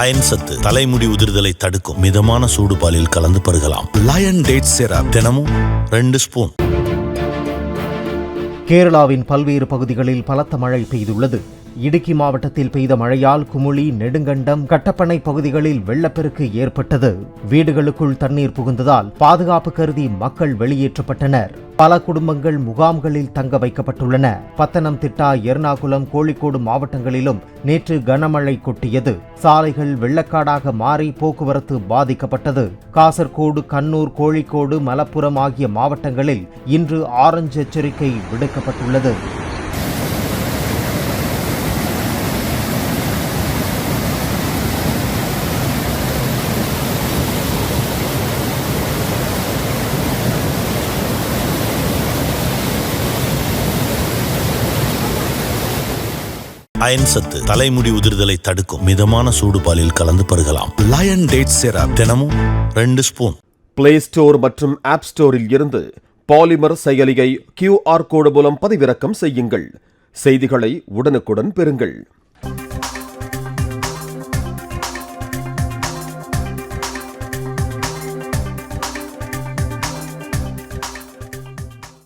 Iron சத்து தலைமுடி உதிர்தலை தடுக்கும். மிதமான சூடு பாலில் கலந்து பருகலாம். லயன் டேட் சிரப் தினமும் 2 ஸ்பூன். கேரளாவின் பல்வேறு பகுதிகளில் பலத்த மழை பெய்துள்ளது. இடுக்கி மாவட்டத்தில் பெய்த மழையால் குமுளி, நெடுங்கண்டம், கட்டப்பனை பகுதிகளில் வெள்ளப்பெருக்கு ஏற்பட்டது. வீடுகளுக்குள் தண்ணீர் புகுந்ததால் பாதுகாப்பு கருதி மக்கள் வெளியேற்றப்பட்டனர். பல குடும்பங்கள் முகாம்களில் தங்க வைக்கப்பட்டுள்ளன. பத்தனம்திட்டா, எர்ணாகுளம், கோழிக்கோடு மாவட்டங்களிலும் நேற்று கனமழை கொட்டியது. சாலைகள் வெள்ளக்காடாக மாறி போக்குவரத்து பாதிக்கப்பட்டது. காசர்கோடு, கண்ணூர், கோழிக்கோடு, மலப்புரம் ஆகிய மாவட்டங்களில் இன்று ஆரஞ்சு எச்சரிக்கை விடுக்கப்பட்டுள்ளது. அயன் சத்து தலைமுடி உதிர்தலை தடுக்கும். மிதமான சூடு பாலில் கலந்து பருகலாம். லயன் டேட் சிரப் தினமும் 2 ஸ்பூன். பிளே ஸ்டோர் மற்றும் ஆப் ஸ்டோரில் இருந்து பாலிமர் செயலியை QR கோடு மூலம் பதிவிறக்கம் செய்யுங்கள். செய்திகளை உடனுக்குடன் பெறுங்கள்.